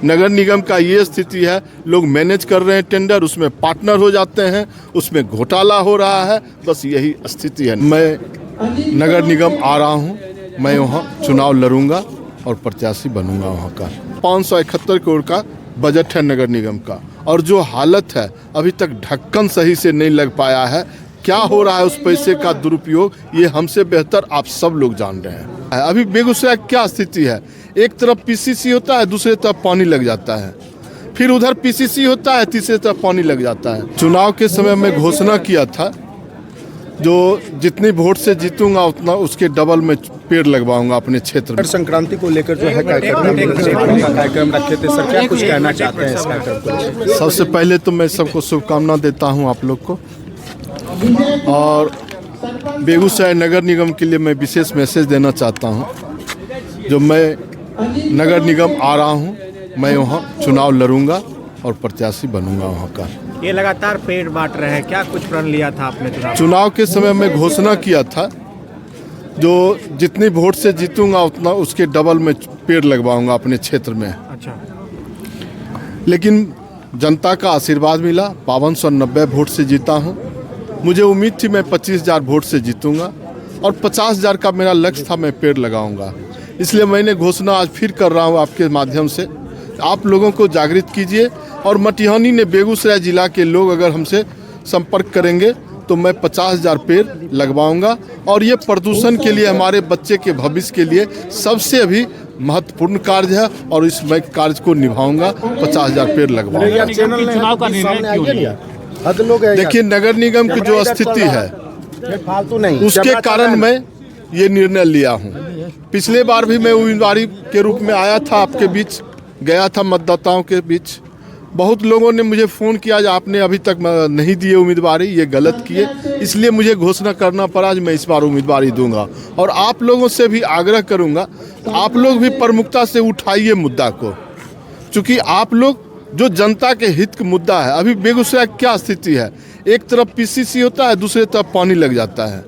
नगर निगम का ये स्थिति है, लोग मैनेज कर रहे हैं टेंडर, उसमें पार्टनर हो जाते हैं, उसमें घोटाला हो रहा है, बस यही स्थिति है। मैं नगर निगम आ रहा हूँ, मैं वहाँ चुनाव लड़ूंगा और प्रत्याशी बनूंगा वहाँ का। 571 करोड़ का बजट है नगर निगम का, और जो हालत है अभी तक ढक्कन सही से नहीं लग पाया है। क्या हो रहा है उस पैसे का दुरुपयोग, ये हमसे बेहतर आप सब लोग जान रहे हैं। अभी बेगूसराय क्या स्थिति है, एक तरफ पीसीसी होता है, दूसरी तरफ पानी लग जाता है, फिर उधर पीसीसी होता है, तीसरी तरफ पानी लग जाता है। चुनाव के समय में घोषणा किया था, जो जितनी वोट से जीतूंगा उतना उसके डबल में पेड़ लगवाऊंगा अपने क्षेत्र में। संक्रांति को लेकर जो है कार्यक्रम रखे थे सर, क्या कुछ कहना चाहते हैं इस कार्यक्रम को? सबसे पहले तो मैं सबको शुभकामना देता हूं आप लोग को, और बेगूसराय नगर निगम के लिए मैं विशेष मैसेज देना चाहता हूं। जो मैं नगर निगम आ रहा हूं, मैं वहां चुनाव लड़ूंगा और प्रत्याशी बनूंगा वहां का। ये लगातार पेड़ बांट रहे हैं, क्या कुछ प्रण लिया था आपने चुनाव के समय में घोषणा किया था, जो जितनी वोट से जीतूंगा उतना उसके डबल में पेड़ लगवाऊंगा अपने क्षेत्र में। अच्छा, लेकिन जनता का आशीर्वाद मिला, 5290 वोट से जीता हूं। मुझे उम्मीद थी मैं 25,000 वोट से जीतूंगा, और 50,000 का मेरा लक्ष्य था, मैं पेड़ लगाऊंगा। इसलिए मैंने घोषणा आज फिर कर रहा हूं आपके माध्यम से। आप लोगों को जागृत कीजिए, और मटिहानी ने बेगूसराय जिला के लोग अगर हमसे संपर्क करेंगे तो मैं 50,000 पेड़ लगवाऊंगा। और ये प्रदूषण के लिए, हमारे बच्चे के भविष्य के लिए सबसे अभी महत्वपूर्ण कार्य है, और इस मैं कार्य को निभाऊंगा। 50,000 पेड़ लगवाऊंगा। देखिए, नगर निगम की जो स्थिति है उसके कारण मैं ये निर्णय लिया हूँ। पिछले बार भी मैं उम्मीदवारी के रूप में आया था, आपके बीच गया था, मतदाताओं के बीच। बहुत लोगों ने मुझे फ़ोन किया, आपने अभी तक नहीं दिए उम्मीदवारी, ये गलत किए, इसलिए मुझे घोषणा करना पड़ा आज मैं इस बार उम्मीदवारी दूंगा। और आप लोगों से भी आग्रह करूंगा, आप लोग भी प्रमुखता से उठाइए मुद्दा को, क्योंकि आप लोग जो जनता के हित का मुद्दा है। अभी बेगूसराय क्या स्थिति है, एक तरफ पीसीसी होता है, दूसरी तरफ पानी लग जाता है,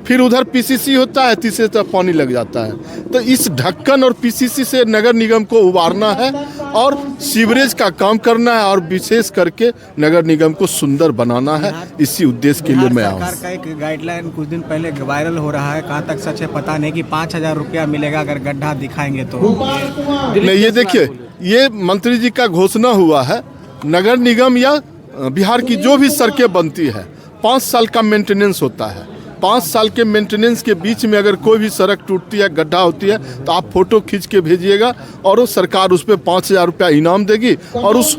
फिर उधर पीसीसी होता है, तीसरी तरफ पानी लग जाता है। तो इस ढक्कन और पीसीसी से नगर निगम को उबारना है, और सीवरेज का काम करना है, और विशेष करके नगर निगम को सुंदर बनाना है। इसी उद्देश्य के लिए मैं आऊँ। सरकार का एक गाइडलाइन कुछ दिन पहले वायरल हो रहा है, कहाँ तक सच है पता नहीं, कि 5,000 रुपया मिलेगा अगर गड्ढा दिखाएंगे तो। नहीं, ये देखिए, ये मंत्री जी का घोषणा हुआ है। नगर निगम या बिहार की जो भी सड़कें बनती है, 5 साल का मेंटेनेंस होता है। 5 साल के मेंटेनेंस के बीच में अगर कोई भी सड़क टूटती है, गड्ढा होती है, तो आप फोटो खींच के भेजिएगा, और वो सरकार उस पर 5,000 रुपया इनाम देगी, और उस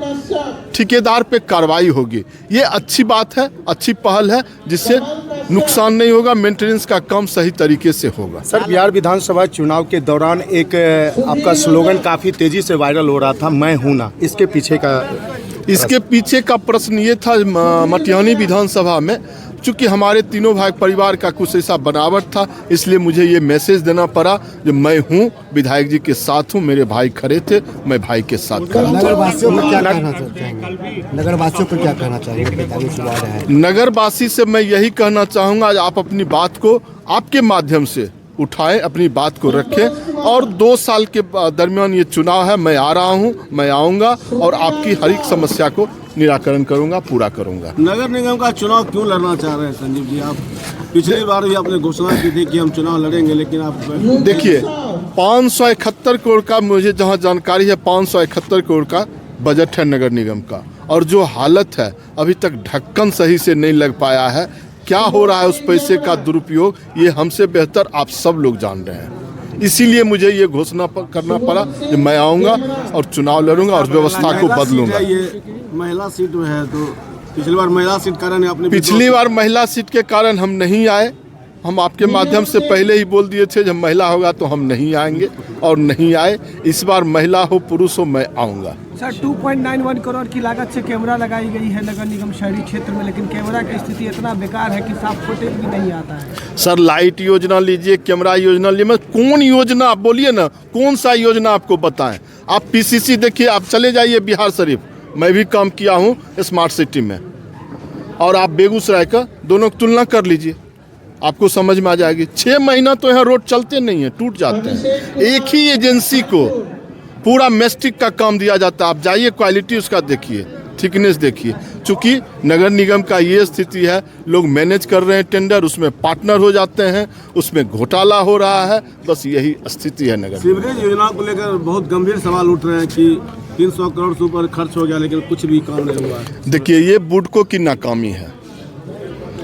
ठेकेदार पे कार्रवाई होगी। ये अच्छी बात है, अच्छी पहल है, जिससे नुकसान नहीं होगा, मेंटेनेंस का काम सही तरीके से होगा। सर, बिहार विधानसभा चुनाव के दौरान एक आपका स्लोगन काफ़ी तेज़ी से वायरल हो रहा था, मैं हूँ ना, इसके पीछे का प्रश्न ये था, मटिहानी विधानसभा में चूँकि हमारे तीनों भाई परिवार का कुछ ऐसा बनावट था, इसलिए मुझे ये मैसेज देना पड़ा, जो मैं हूँ, विधायक जी के साथ हूँ, मेरे भाई खड़े थे, मैं भाई के साथ खड़ा। नगरवासियों को क्या कहना चाहेंगे? नगरवासियों को क्या कहना चाहेंगे? नगरवासी से मैं यही कहना चाहूँगा, आप अपनी बात को आपके माध्यम से उठाएं, अपनी बात को रखें, और 2 साल के दरमियान ये चुनाव है, मैं आ रहा हूँ, मैं आऊँगा, और आपकी हर एक समस्या को निराकरण करूंगा, पूरा करूंगा। नगर निगम का चुनाव क्यों लड़ना चाह रहे हैं संजीव जी? आप पिछली बार भी आपने घोषणा की थी कि हम चुनाव लड़ेंगे, लेकिन आप देखिए, 571 करोड़ का, मुझे जहां जानकारी है, 571 करोड़ का बजट है नगर निगम का, और जो हालत है अभी तक ढक्कन सही से नहीं लग पाया है। क्या हो रहा है उस पैसे का दुरुपयोग, ये हमसे बेहतर आप सब लोग जान रहे हैं। इसीलिए मुझे ये घोषणा करना पड़ा कि मैं आऊँगा और चुनाव लड़ूंगा और व्यवस्था को बदलूंगा। ये महिला सीट में है, तो पिछली बार महिला सीट कारण आपने पिछली बार महिला सीट के कारण हम नहीं आए। हम आपके माध्यम से पहले ही बोल दिए थे, जब महिला होगा तो हम नहीं आएंगे, और नहीं आए। इस बार महिला हो पुरुष हो, मैं आऊँगा। सर, 2.91 करोड़ की लागत से कैमरा लगाई गई है नगर निगम शहरी क्षेत्र में, लेकिन कैमरा की स्थिति इतना बेकार है कि साफ फुटेज भी नहीं आता है। सर, लाइट योजना लीजिए, कैमरा योजना लीजिए, मैं कौन योजना आप बोलिए ना, कौन सा योजना आपको बताएं। आप पीसीसी देखिए, आप चले जाइए बिहार शरीफ, मैं भी काम किया हूँ स्मार्ट सिटी में, और आप बेगूसराय का, दोनों की तुलना कर लीजिए, आपको समझ में आ जाएगी। 6 महीना तो यहाँ रोड चलते नहीं है, टूट जाते हैं। एक ही एजेंसी को पूरा मेस्टिक का काम दिया जाता है। आप जाइए, क्वालिटी उसका देखिए, थिकनेस देखिए। चूँकि नगर निगम का ये स्थिति है, लोग मैनेज कर रहे हैं टेंडर, उसमें पार्टनर हो जाते हैं, उसमें घोटाला हो रहा है। बस यही स्थिति है नगर। सीवरेज योजना को लेकर बहुत गंभीर सवाल उठ रहे हैं कि 300 करोड़ से ऊपर खर्च हो गया लेकिन कुछ भी काम नहीं हुआ है। देखिए, ये बुडको की नाकामी है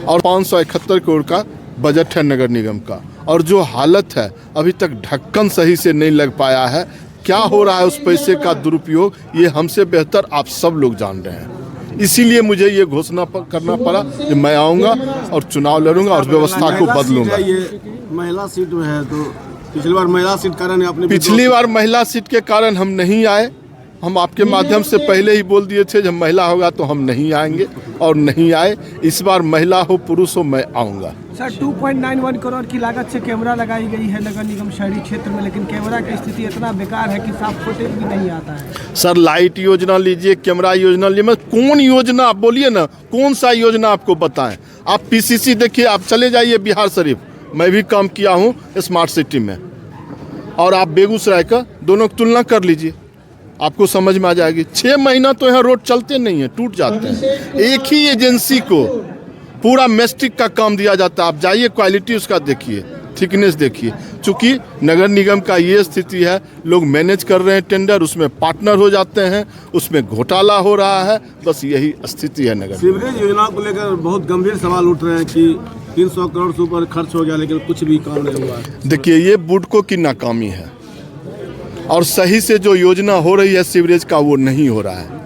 और 571 करोड़ का बजट है नगर निगम का, और जो हालत है अभी तक ढक्कन सही से नहीं लग पाया है। क्या हो रहा है उस पैसे का दुरुपयोग, ये हमसे बेहतर आप सब लोग जान रहे हैं। इसीलिए मुझे ये घोषणा करना पड़ा कि मैं आऊँगा और चुनाव लड़ूंगा और व्यवस्था को बदलूंगा। ये महिला सीट में है, तो पिछली बार महिला सीट कारण आपने पिछली बार महिला सीट के कारण हम नहीं आए। हम आपके माध्यम से पहले ही बोल दिए थे जब महिला होगा तो हम नहीं आएंगे, और नहीं आए। इस बार महिला हो पुरुष हो, मैं आऊँगा। सर 2.91 करोड़ की लागत से कैमरा लगाई गई है नगर निगम शहरी क्षेत्र में, लेकिन कैमरा की स्थिति इतना बेकार है कि साफ फुटेज भी नहीं आता है। सर, लाइट योजना लीजिए, कैमरा योजना लीजिए, मैं कौन योजना आप बोलिए ना, कौन सा योजना आपको बताएं। आप पीसीसी देखिए, आप चले जाइए बिहार शरीफ, मैं भी काम किया हूँ स्मार्ट सिटी में, और आप बेगूसराय का, दोनों की तुलना कर लीजिए, आपको समझ में आ जाएगी। 6 महीना तो यहाँ रोड चलते नहीं हैं, टूट जाते हैं। एक ही एजेंसी को पूरा मेस्टिक का काम दिया जाता है। आप जाइए, क्वालिटी उसका देखिए, थिकनेस देखिए। चूँकि नगर निगम का ये स्थिति है, लोग मैनेज कर रहे हैं टेंडर, उसमें पार्टनर हो जाते हैं, उसमें घोटाला हो रहा है। बस यही स्थिति है नगर। सीवरेज योजना को लेकर बहुत गंभीर सवाल उठ रहे हैं कि 300 करोड़ से ऊपर खर्च हो गया लेकिन कुछ भी काम नहीं हुआ है। देखिए, ये बुडको की नाकामी है और सही से जो योजना हो रही है सीवरेज का, वो नहीं हो रहा है।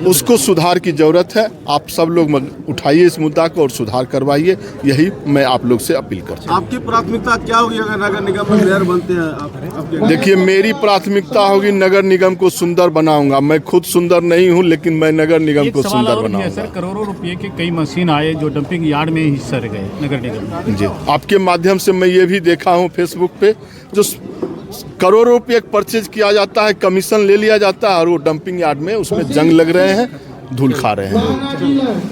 उसको सुधार की ज़रूरत है। आप सब लोग उठाइए इस मुद्दा को और सुधार करवाइए, यही मैं आप लोग से अपील करता हूँ। आपकी प्राथमिकता क्या होगी अगर नगर निगम में मेयर बनते हैं आपके? देखिए, मेरी प्राथमिकता होगी नगर निगम को सुंदर बनाऊंगा। मैं खुद सुंदर नहीं हूं, लेकिन मैं नगर निगम को सुंदर बनाऊंगा। सर, करोड़ों रुपए के कई मशीन आए जो डंपिंग यार्ड में ही सर गए नगर निगम। जी, आपके माध्यम से मैं ये भी देखा हूं फेसबुक पे, जो करोड़ों रुपये परचेज किया जाता है, कमीशन ले लिया जाता है, और वो डंपिंग यार्ड में उसमें जंग लग रहे हैं, धूल खा रहे हैं।